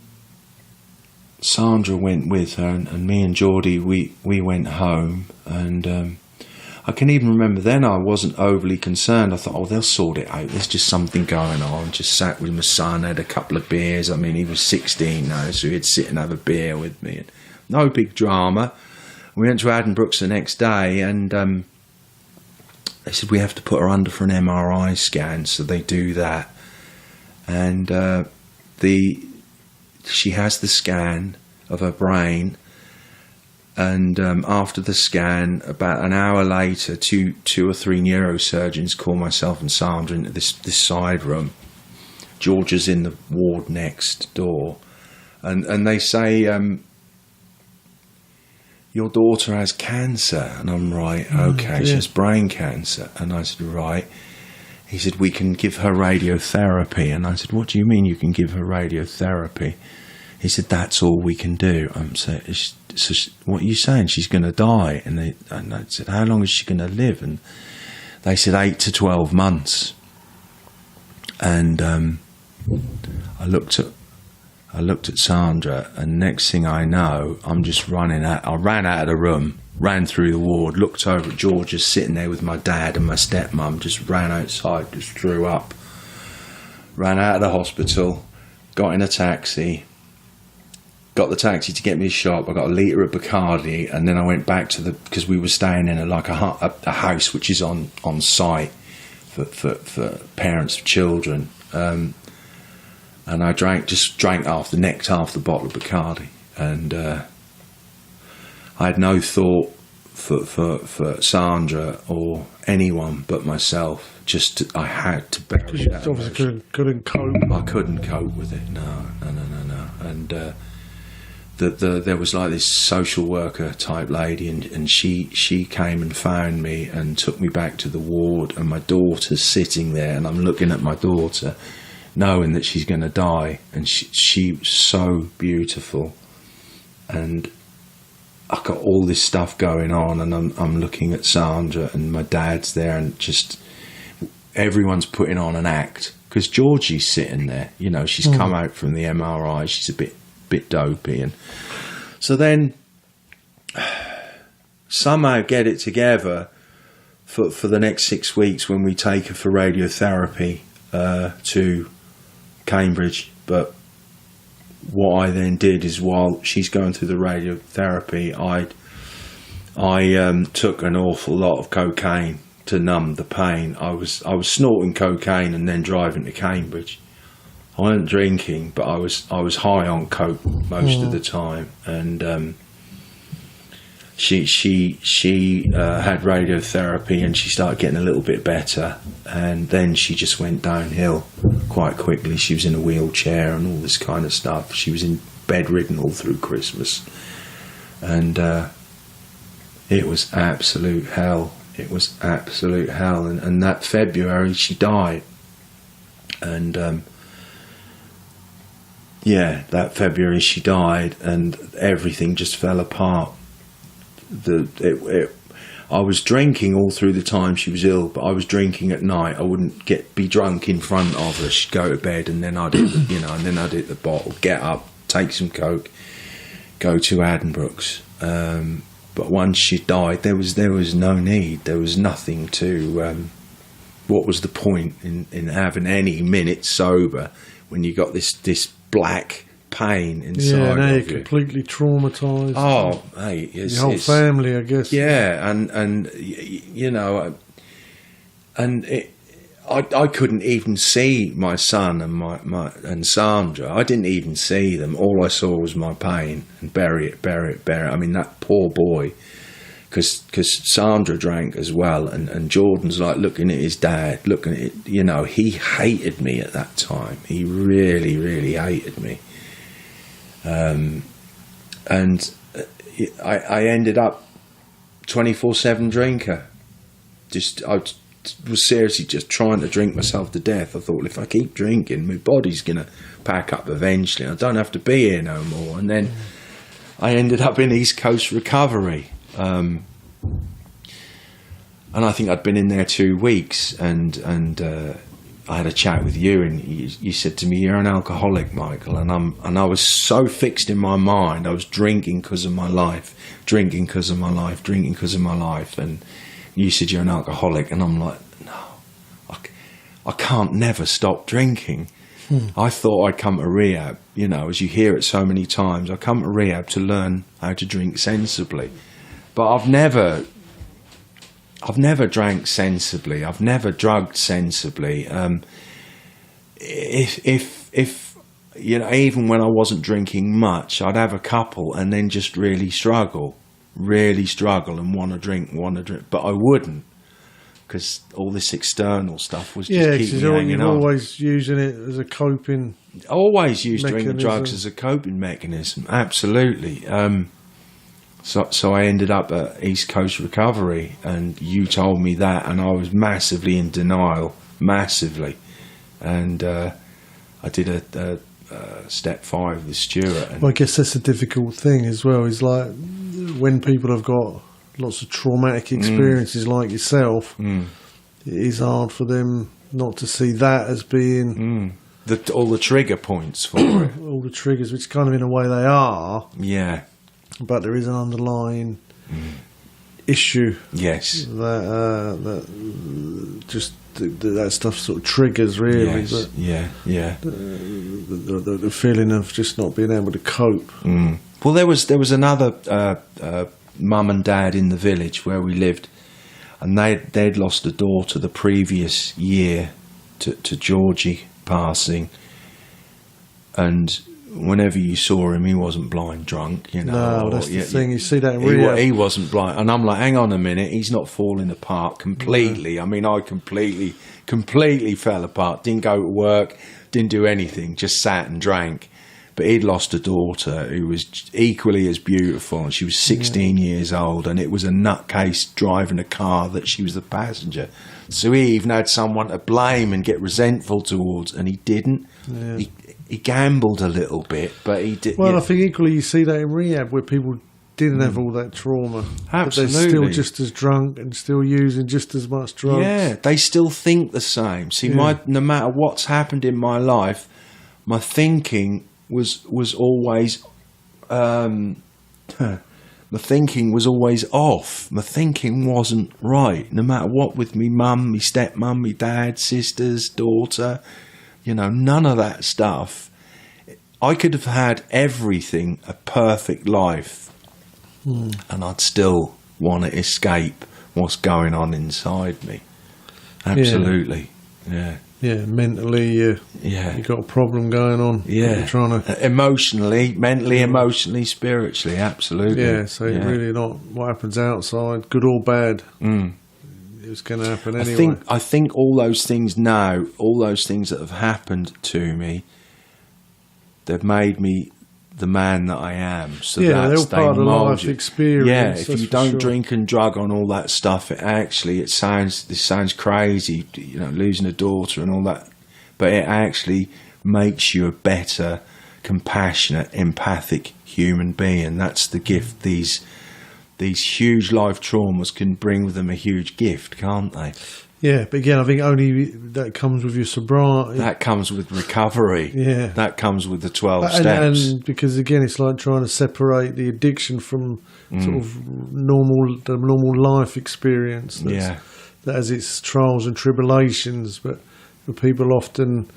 Sandra went with her, and me and Geordie, we went home, and I can even remember then I wasn't overly concerned. I thought, oh, they'll sort it out. There's just something going on. Just sat with my son, had a couple of beers. I mean, he was 16 now, so he'd sit and have a beer with me. And no big drama. We went to Addenbrooke's the next day, and they said we have to put her under for an MRI scan, so they do that. And she has the scan of her brain, And after the scan, about an hour later, two or three neurosurgeons call myself and Sandra into this side room. Georgia's in the ward next door. And they say, your daughter has cancer. And I'm right, okay, she has brain cancer. And I said, right. He said, we can give her radiotherapy. And I said, what do you mean you can give her radiotherapy? He said, that's all we can do. I'm saying, so what are you saying? She's going to die. And I said, how long is she going to live? And they said 8 to 12 months. And I looked at Sandra, and next thing I know, I'm just running out. I ran out of the room, ran through the ward, looked over at Georgia sitting there with my dad and my stepmum, just ran outside, just threw up. Ran out of the hospital, got in a taxi, got the taxi to get me a shop. I got a litre of Bacardi, and then I went back to because we were staying in a house which is on site for parents of children. And I necked half the bottle of Bacardi, and I had no thought for Sandra or anyone but myself. I had to bear it. You obviously couldn't cope. I couldn't cope with it. No. And there was like this social worker type lady, and she came and found me and took me back to the ward, and my daughter's sitting there, and I'm looking at my daughter, knowing that she's going to die, and she was so beautiful, and I got all this stuff going on, and I'm looking at Sandra, and my dad's there, and just everyone's putting on an act, because Georgie's sitting there, she's come out from the MRI, she's a bit dopey, and so then somehow get it together for the next 6 weeks when we take her for radiotherapy to Cambridge. But what I then did is, while she's going through the radiotherapy, I took an awful lot of cocaine to numb the pain. I was snorting cocaine and then driving to Cambridge. I wasn't drinking, but I was high on coke most of the time, and she had radiotherapy, and she started getting a little bit better, and then she just went downhill quite quickly. She was in a wheelchair and all this kind of stuff. She was bedridden all through Christmas, and it was absolute hell. It was absolute hell, and that February she died, and that February she died, and everything just fell apart. I was drinking all through the time she was ill, but I was drinking at night. I wouldn't be drunk in front of her. She'd go to bed, and then I'd hit the bottle, get up, take some coke, go to Addenbrooke's. But once she died, there was no need. There was nothing to. What was the point in having any minute sober when you got this black pain inside? Yeah, now of you're you. Completely traumatised. Oh, hey, your whole family, I guess. Yeah, I couldn't even see my son and Sandra. I didn't even see them. All I saw was my pain, and bury it. I mean, that poor boy, because Sandra drank as well, and Jordan's like looking at his dad, looking at it. He hated me at that time. He really, really hated me. And I ended up 24/7 drinker. I was seriously just trying to drink myself to death. I thought, if I keep drinking, my body's going to pack up eventually. I don't have to be here no more. And then I ended up in East Coast recovery. And I think I'd been in there 2 weeks, and I had a chat with you, and you said to me, "You're an alcoholic, Michael." And I was so fixed in my mind. I was drinking because of my life, and you said, "You're an alcoholic," and I'm like, no, I can't never stop drinking. I thought I'd come to rehab, as you hear it so many times. I come to rehab to learn how to drink sensibly, but I've never drank sensibly. I've never drugged sensibly. If even when I wasn't drinking much, I'd have a couple and then just really struggle. really struggle and want to drink, but I wouldn't, because all this external stuff was just Yeah, keeping because me hanging you're on. always using it as a coping. I always used drinking mechanism. drugs as a coping mechanism, absolutely. So I ended up at East Coast Recovery, and you told me that, and I was massively in denial, massively. And I did a step 5 with Stuart. And Well, I guess that's a difficult thing as well. Is like when people have got lots of traumatic experiences like yourself, it is hard for them not to see that as being all the trigger points for it. all the triggers, which kind of in a way they are, Yeah. but there is an underlying issue Yes. that just that stuff sort of triggers really. Yes. But Yeah. the feeling of just not being able to cope. Well, there was another mum and dad in the village where we lived, and they'd lost a daughter the previous year to Georgie passing, and whenever you saw him, he wasn't blind drunk, you know. No, or- that's the yeah, thing. You see that in He, rehab. he wasn't blind, and I'm like, hang on a minute, he's not falling apart completely. I mean, I completely fell apart. Didn't go to work, didn't do anything, just sat and drank. But he'd lost a daughter who was equally as beautiful, and she was 16 years old, and it was a nutcase driving a car that she was the passenger. So he even had someone to blame and get resentful towards, and he didn't. Yeah. He gambled a little bit, but he did. Well, yeah. I think equally you see that in rehab where people didn't have all that trauma. But they're still Absolutely. just as drunk and still using just as much drugs. Yeah, they still think the same. See, Yeah. no matter what's happened in my life, my thinking was always, my thinking was always off. My thinking wasn't right. No matter what, with me mum, me stepmum, me dad, sisters, daughter, you know, none of that stuff. I could have had everything, a perfect life, and I'd still want to escape what's going on inside me. Absolutely. Yeah. Yeah, mentally Yeah. you got a problem going on. Yeah. You're trying to... Emotionally, mentally, emotionally, spiritually, absolutely. Yeah, so Yeah. really not what happens outside, good or bad. It's going to happen anyway. I think all those things now, all those things that have happened to me, they've made me the man that I am. So Yeah, they're all they part of the mould life you. experience, Yeah, if that's you for don't sure. drink and drug on all that stuff, this sounds crazy, you know, losing a daughter and all that, but it actually makes you a better, compassionate, empathic human being. That's the gift these huge life traumas can bring with them, a huge gift, can't they? Yeah, but again, I think only that comes with your sobriety. That comes with recovery. Yeah. That comes with the 12 and, steps. and because again, it's like trying to separate the addiction from sort of the normal life experience. Yeah. That has its trials and tribulations, but people often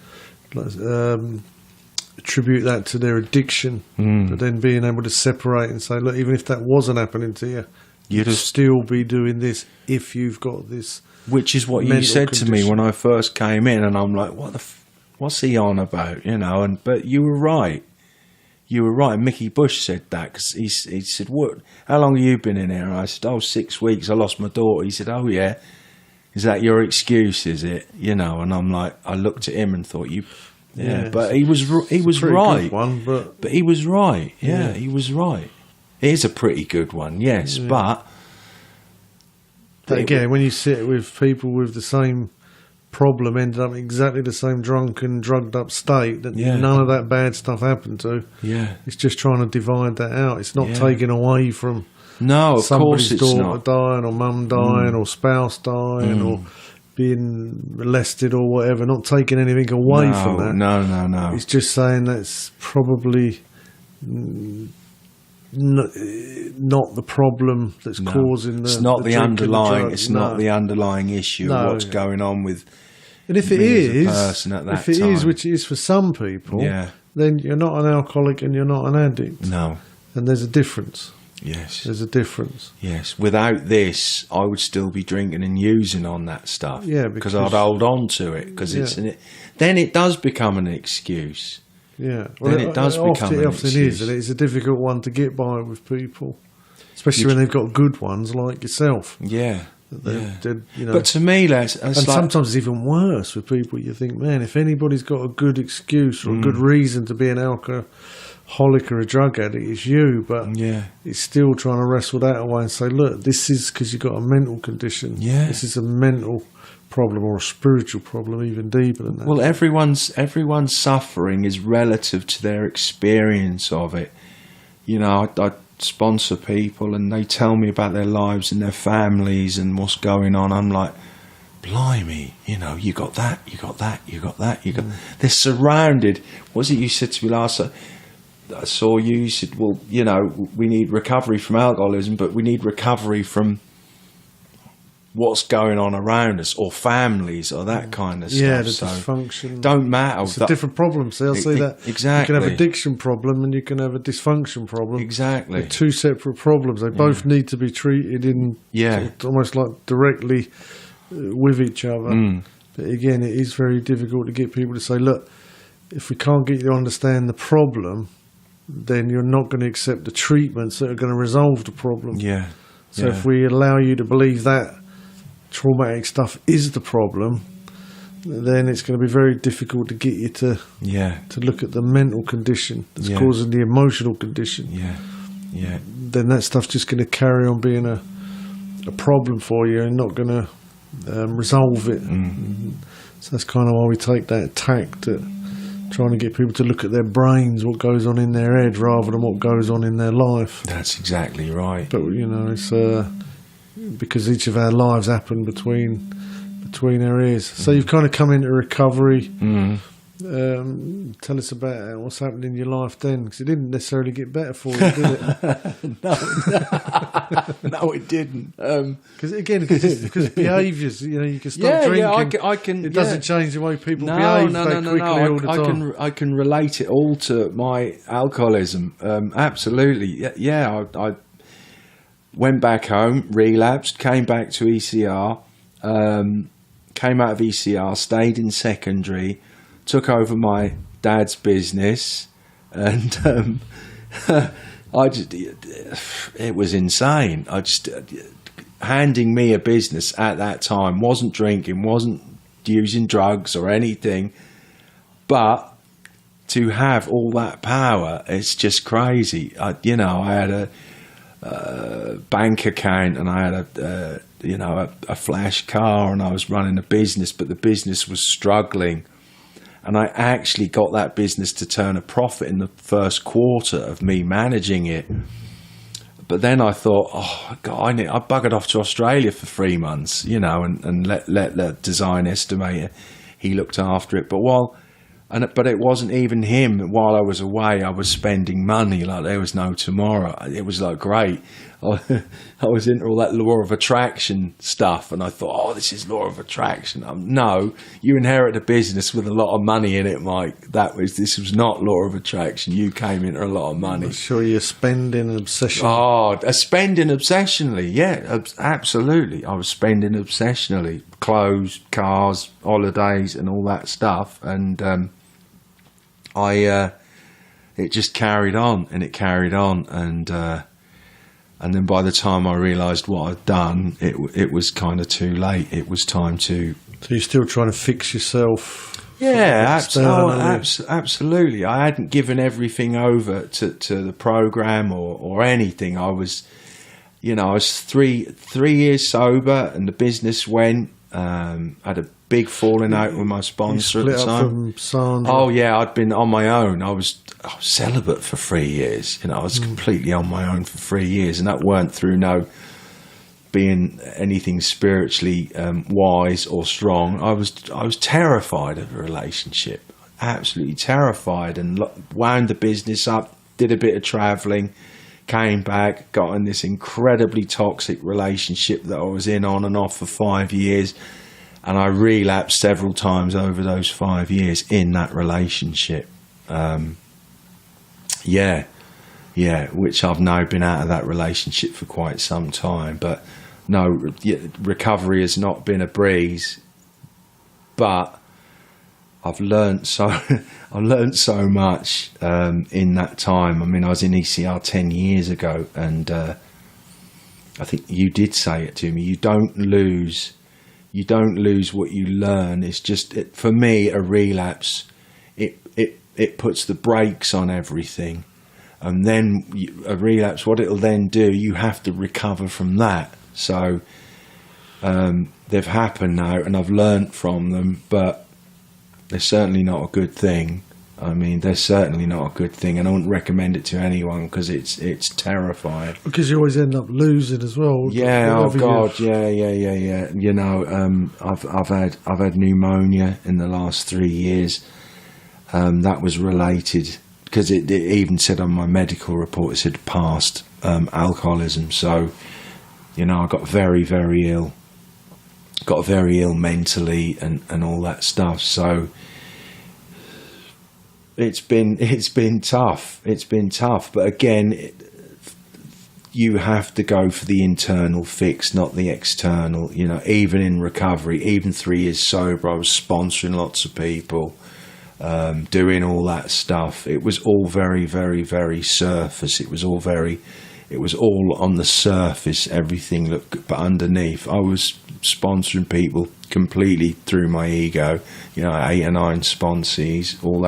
attribute that to their addiction. But then being able to separate and say, look, even if that wasn't happening to you, You'd have- still be doing this if you've got this. Which is what you mental said to me condition. when I first came in, and I'm like, what's he on about, you know? But you were right. You were right. Mickey Bush said that, because he said, "What? How long have you been in here?" I said, 6 weeks. I lost my daughter. He said, "Oh yeah, is that your excuse? Is it?" You know? And I'm like, I looked at him and thought, yeah. But he was Pretty right. good one, but But he was right. Yeah, Yeah. he was right. It is a pretty good one, yes, but again, when you sit with people with the same problem, ended up in exactly the same drunken, drugged up state that Yeah. none of that bad stuff happened to. yeah, It's just trying to divide that out. It's not Yeah. taken away from no, of somebody's course it's daughter not. dying or mum dying or spouse dying or being molested or whatever. Not taking anything away from that. No. It's just saying that's probably not the problem that's No. causing the. It's not the drinking, underlying. drugs. It's No. not the underlying issue No. of what's going on with. And if it me as a is, person at that if it is, time. which it is for some people, Yeah. then you're not an alcoholic and you're not an addict. No. And there's a difference. Yes. There's a difference. Yes. Without this, I would still be drinking and using on that stuff. Yeah, because because- I'd hold on to it because then it does become an excuse. Yeah. Then it does become an often excuse. is, and it's a difficult one to get by with people. especially when they've got good ones like yourself. Yeah. You know. But to me, lads, And sometimes it's even worse with people. You think, man, if anybody's got a good excuse or a good reason to be an alcoholic or a drug addict, it's you. But it's still trying to wrestle that away and say, look, this is because you've got a mental condition. Yeah. This is a mental problem or a spiritual problem, even deeper than that. Well, everyone's suffering is relative to their experience of it. You know, I sponsor people and they tell me about their lives and their families and what's going on. I'm like, blimey, you know, you got that, you got that, you got that, you got. They're surrounded. What was it you said to me last? I saw you. You said, well, you know, we need recovery from alcoholism, but we need recovery from what's going on around us, or families, or that kind of stuff. Yeah, the so dysfunction. don't matter. It's a different problem. So they'll say that exactly. you can have addiction problem and you can have a dysfunction problem. Exactly. They're two separate problems. They both need to be treated in almost like directly with each other. But again, it is very difficult to get people to say, look, if we can't get you to understand the problem, then you're not going to accept the treatments that are going to resolve the problem. Yeah. So if we allow you to believe that traumatic stuff is the problem, then it's going to be very difficult to get you to look at the mental condition that's causing the emotional condition. Then that stuff's just going to carry on being a problem for you and not going to resolve it. So that's kind of why we take that tact at trying to get people to look at their brains, what goes on in their head, rather than what goes on in their life. That's exactly right. But you know, it's because each of our lives happen between our ears. So you've kind of come into recovery. Tell us about what's happened in your life then, because it didn't necessarily get better for you, did it? No, it didn't. Because behaviours, you know, you can stop drinking. I can. It doesn't change the way people behave quickly all the time. I can relate it all to my alcoholism. Absolutely. Yeah. I went back home, relapsed, came back to ECR, came out of ECR, stayed in secondary, took over my dad's business, and it was insane. Handing me a business at that time, wasn't drinking, wasn't using drugs or anything, but to have all that power, it's just crazy. I had a bank account and I had a flash car and I was running a business, but the business was struggling. And I actually got that business to turn a profit in the first quarter of me managing it. But then I thought, oh God, I buggered off to Australia for 3 months, you know, and let the design estimator, he looked after it. But it wasn't even him. While I was away, I was spending money like there was no tomorrow. It was like great. I was into all that law of attraction stuff, and I thought, oh, this is law of attraction. No, you inherit a business with a lot of money in it, Mike. This was not law of attraction. You came into a lot of money. I'm sure you're spending obsessionally. Oh, spending obsessionally. Yeah, absolutely. I was spending obsessionally. Clothes, cars, holidays, and all that stuff. And it just carried on, and it carried on, and then by the time I realised what I'd done, it was kind of too late. It was time to. So you're still trying to fix yourself. Yeah, absolutely. I hadn't given everything over to the program or anything. I was 3 years sober, and the business went. Had a big falling out with my sponsor at the time. From Sandra. Oh yeah, I'd been on my own. I was celibate for 3 years. You know, I was completely on my own for 3 years, and that weren't through being anything spiritually wise or strong. I was terrified of a relationship, absolutely terrified, and wound the business up. Did a bit of travelling, came back, got in this incredibly toxic relationship that I was in on and off for 5 years. And I relapsed several times over those 5 years in that relationship. Which I've now been out of that relationship for quite some time. But no, recovery has not been a breeze. But I've learnt so much in that time. I mean, I was in ECR 10 years ago, and I think you did say it to me. You don't lose what you learn. It's just for me, a relapse. It puts the brakes on everything, and then a relapse. What it'll then do, you have to recover from that. So they've happened now, and I've learnt from them, but they're certainly not a good thing. I mean, they're certainly not a good thing, and I wouldn't recommend it to anyone because it's terrifying. Because you always end up losing as well. Yeah. Oh God. Yeah. You know, I've had pneumonia in the last 3 years. That was related because it even said on my medical report it said past alcoholism. So, you know, I got very, very ill. Got very ill mentally and all that stuff. So it's been tough. It's been tough. But again, you have to go for the internal fix, not the external. You know, even in recovery, even 3 years sober, I was sponsoring lots of people, doing all that stuff. It was all very, very, very surface. It was all on the surface. Everything looked good, but underneath, I was sponsoring people completely through my ego. You know, 8 or 9 sponsees, all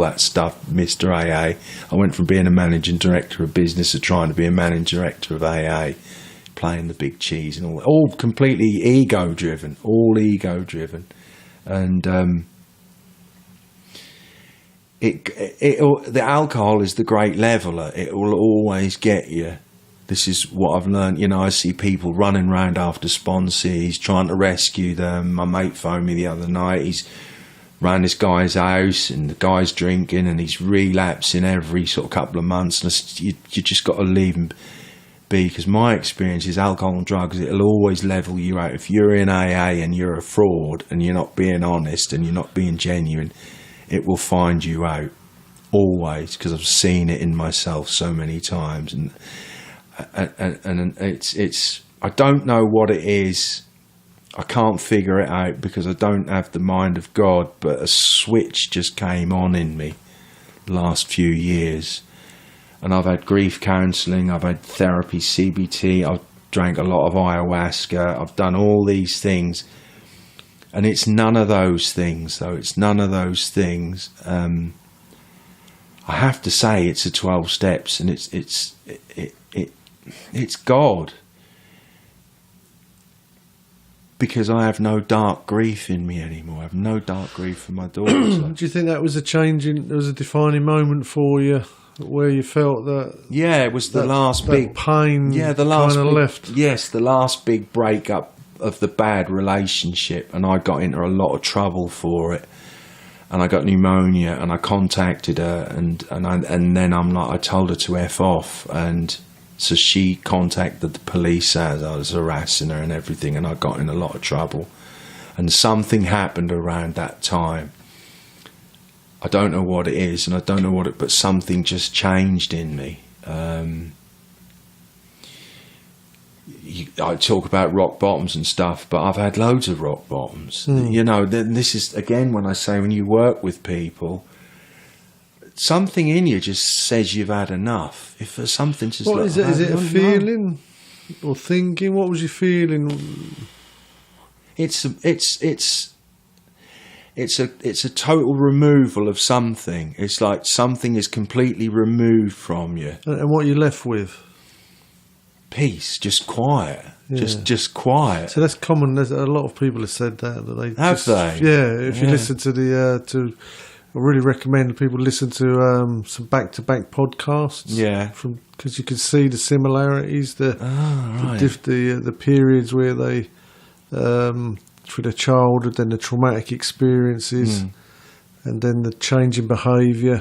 that stuff, Mr. AA. I went from being a managing director of business to trying to be a managing director of AA, playing the big cheese and all completely ego-driven, and the alcohol is the great leveler. It will always get you. This is what I've learned. You know, I see people running around after sponsees, trying to rescue them. My mate phoned me the other night. He's round this guy's house and the guy's drinking and he's relapsing every sort of couple of months. And you just got to leave him be, because my experience is alcohol and drugs, it'll always level you out. If you're in AA and you're a fraud and you're not being honest and you're not being genuine, it will find you out, always, because I've seen it in myself so many times. And it's I don't know what it is. I can't figure it out because I don't have the mind of God, but a switch just came on in me the last few years. And I've had grief counselling, I've had therapy, CBT, I've drank a lot of ayahuasca, I've done all these things. And it's none of those things, though. It's none of those things. I have to say it's a 12 steps, and it's God. Because I have no dark grief in me anymore. I have no dark grief for my daughter. Do you think that was there was a defining moment for you where you felt that? Yeah, it was the last big pain. Yeah, the last kind of left. Yes, the last big breakup of the bad relationship, and I got into a lot of trouble for it. And I got pneumonia, and I contacted her, and then I told her to F off, and so she contacted the police as I was harassing her and everything, and I got in a lot of trouble. And something happened around that time. I don't know what it is, and I don't know but something just changed in me. I talk about rock bottoms and stuff, but I've had loads of rock bottoms. You know, this is, again, when I say when you work with people, something in you just says you've had enough. If there's something just what is it? Is it a feeling or thinking? What was you feeling? It's a total removal of something. It's like something is completely removed from you. And what you're left with? Peace, just quiet. Yeah. Just quiet. So that's common. There's a lot of people have said that they have they. Yeah, if you listen to I really recommend people listen to some back-to-back podcasts. Yeah, because you can see the similarities, the periods where they through their childhood, then the traumatic experiences, and then the change in behaviour,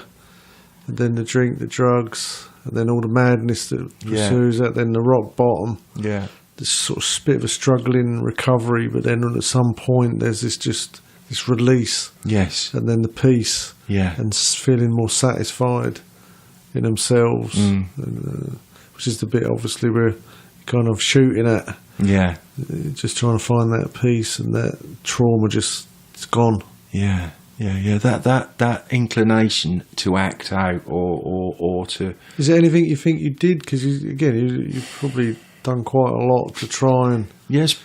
and then the drink, the drugs, and then all the madness that pursues that, then the rock bottom. Yeah. This sort of bit of a struggling recovery, but then at some point there's this release. Yes. And then the peace. Yeah. And feeling more satisfied in themselves. Which is the bit, obviously, we're kind of shooting at. Yeah. Just trying to find that peace, and that trauma it's gone. Yeah. Yeah. That inclination to act out or to... Is there anything you think you did? Because, you probably done quite a lot to try and. Yes.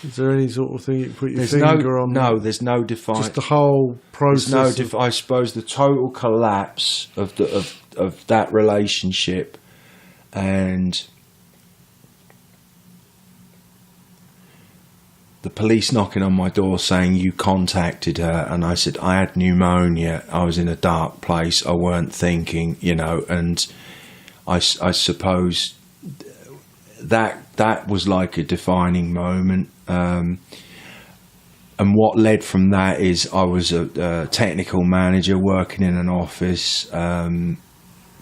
Is there any sort of thing you can put your There's finger on? no. There's no defined. Just the whole process. I suppose the total collapse of that relationship, and the police knocking on my door saying you contacted her, and I said I had pneumonia. I was in a dark place. I weren't thinking, and I suppose that was like a defining moment. And what led from that is I was a technical manager working in an office,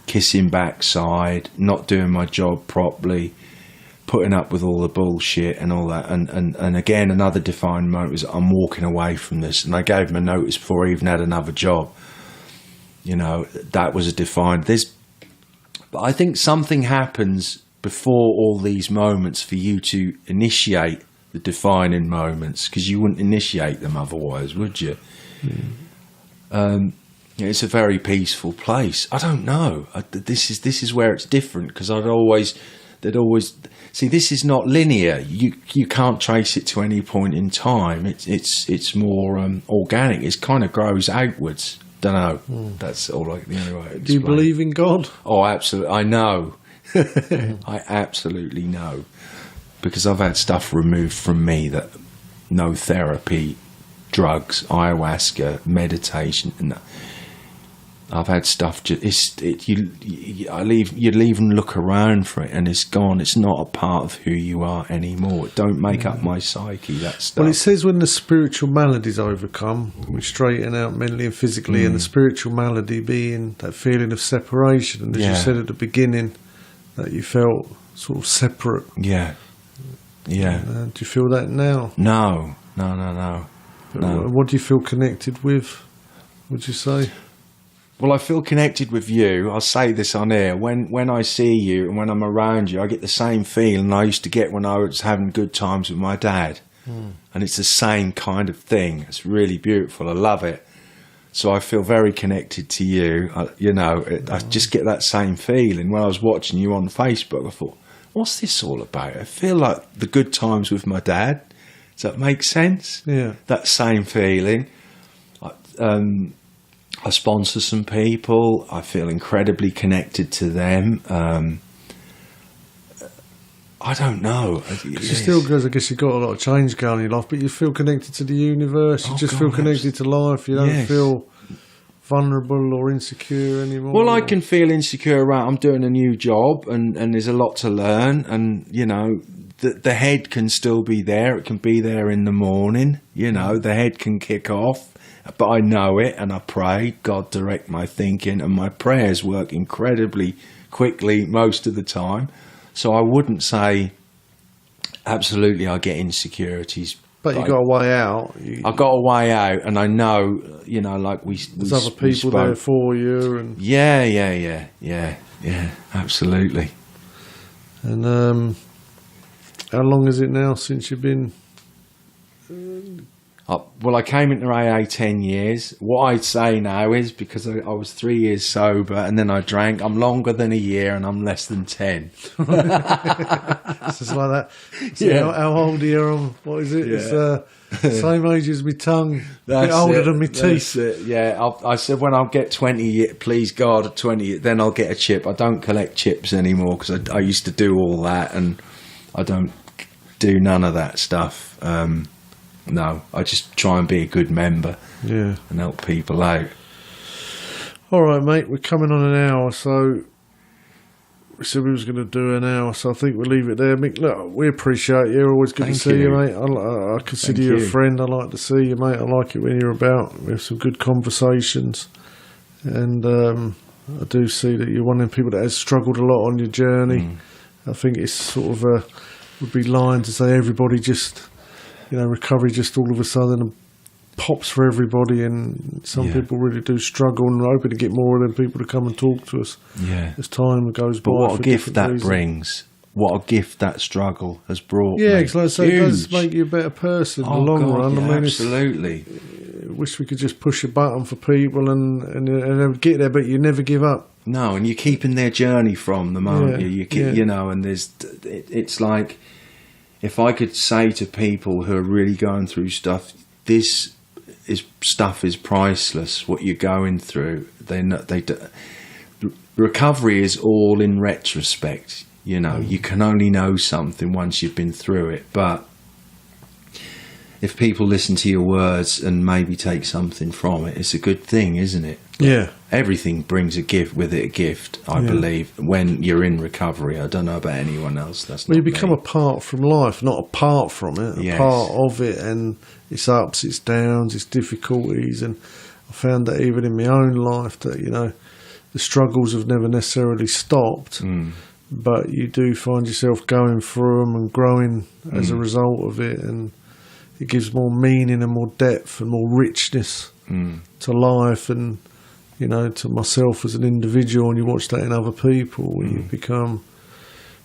kissing backside, not doing my job properly, putting up with all the bullshit and all that. And again, another defining moment was I'm walking away from this. And I gave him a notice before I even had another job. That was a defined... But I think something happens before all these moments for you to initiate the defining moments, because you wouldn't initiate them otherwise, would you? It's a very peaceful place. I don't know. This is where it's different, because they'd always see. This is not linear. You can't trace it to any point in time. It's more organic. It kind of grows outwards. Don't know. That's all the only way. To Do you believe in God? Oh, absolutely. I know. I absolutely know. Because I've had stuff removed from me that no therapy, drugs, ayahuasca, meditation, and I've had stuff. You'd even look around for it, and it's gone. It's not a part of who you are anymore. It don't make up my psyche. That stuff. Well, it says when the spiritual maladies overcome, we straighten out mentally and physically, and the spiritual malady being that feeling of separation. And as you said at the beginning, that you felt sort of separate. Yeah. Yeah. Do you feel that now? No. What do you feel connected with, would you say? Well, I feel connected with you. I'll say this on air. When I see you and when I'm around you, I get the same feeling I used to get when I was having good times with my dad. And it's the same kind of thing. It's really beautiful. I love it. So I feel very connected to you. I just get that same feeling. When I was watching you on Facebook, I thought, what's this all about? I feel like the good times with my dad. Does that make sense? Yeah. That same feeling. I sponsor some people. I feel incredibly connected to them. I don't know. You still, because I guess you've got a lot of change going in your life, but you feel connected to the universe. You feel connected to life. You don't feel vulnerable or insecure anymore. Well, I can feel insecure around. I'm doing a new job, and there's a lot to learn, and the head can still be there. It can be there in the morning. The head can kick off, but I know it, and I pray, God direct my thinking, and my prayers work incredibly quickly most of the time. So I wouldn't say absolutely I get insecurities. But you got a way out. I got a way out, and I know, like there's other people there for you, and yeah, absolutely. And how long is it now since you've been? Well, I came into AA 10 years. What I'd say now is, because I was 3 years sober and then I drank, I'm longer than a year and I'm less than 10. It's just like that. So how old are you? What is it? Yeah. It's same age as my tongue. A bit older than my teeth. Yeah, I said when I'll get 20, please God, at 20, then I'll get a chip. I don't collect chips anymore because I used to do all that, and I don't do none of that stuff. No, I just try and be a good member and help people out. All right, mate, we're coming on an hour, so we said we was going to do an hour, so I think we'll leave it there. Mick, look, we appreciate you. Always good to see you, mate. I consider you a friend. I like to see you, mate. I like it when you're about. We have some good conversations. And I do see that you're one of the people that has struggled a lot on your journey. I think it's sort of would be lying to say everybody just... recovery just all of a sudden pops for everybody, and some people really do struggle, and we're hoping to get more of them people to come and talk to us as time goes by. But what a gift that brings. What a gift that struggle has brought. Yeah, because like I say, it does make you a better person in the long run. Yeah, I mean, absolutely. wish we could just push a button for people and they would get there, but you never give up. No, and you're keeping their journey from them, aren't you? You know, and it's like, if I could say to people who are really going through stuff, stuff is priceless. What you're going through, recovery is all in retrospect. You know, you can only know something once you've been through it. But if people listen to your words and maybe take something from it, it's a good thing, isn't it? Yeah. Everything brings a gift with it, I believe, when you're in recovery. I don't know about anyone else. That's not you become me. apart from life, not apart from it, Yes. a part of it, and its ups, its downs, its difficulties. And I found that even in my own life that, you know, the struggles have never necessarily stopped, but you do find yourself going through them and growing as a result of it, and it gives more meaning and more depth and more richness to life and, you know, to myself as an individual. And you watch that in other people, where you become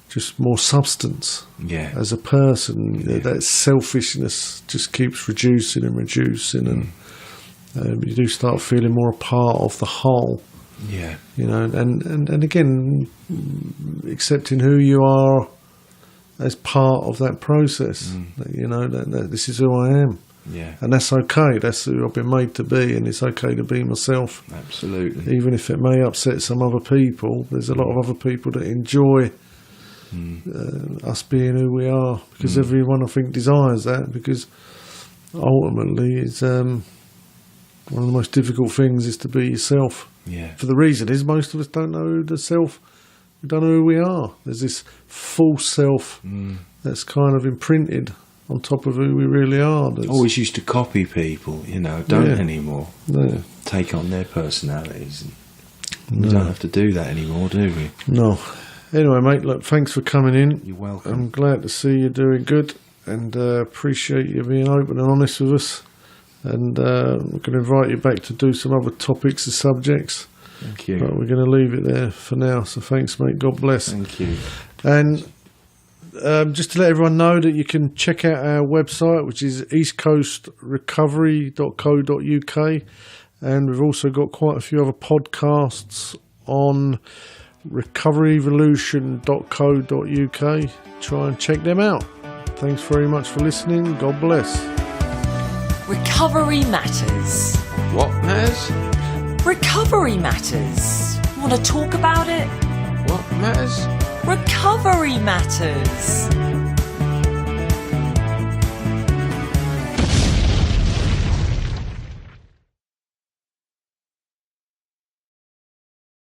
just more substance as a person. You know, that selfishness just keeps reducing and reducing, and you do start feeling more a part of the whole. Yeah. You know, and again, accepting who you are as part of that process. You know, that this is who I am. Yeah. And that's okay. That's who I've been made to be, and it's okay to be myself. Absolutely. Even if it may upset some other people, there's a lot of other people that enjoy us being who we are, because everyone, I think, desires that, because ultimately it's one of the most difficult things is to be yourself. Yeah. For the reason is most of us don't know we don't know who we are. There's this false self that's kind of imprinted on top of who we really are. Always used to copy people, you know, don't anymore. No. Take on their personalities. We don't have to do that anymore, do we? No. Anyway, mate, look, thanks for coming in. You're welcome. I'm glad to see you doing good, and appreciate you being open and honest with us. And we're going to invite you back to do some other topics and subjects. Thank you. But we're going to leave it there for now. So thanks, mate. God bless. Thank you. And just to let everyone know that you can check out our website, which is eastcoastrecovery.co.uk. And we've also got quite a few other podcasts on recoveryevolution.co.uk. Try and check them out. Thanks very much for listening. God bless. Recovery matters. What matters? Recovery matters. Want to talk about it? What matters? Recovery matters.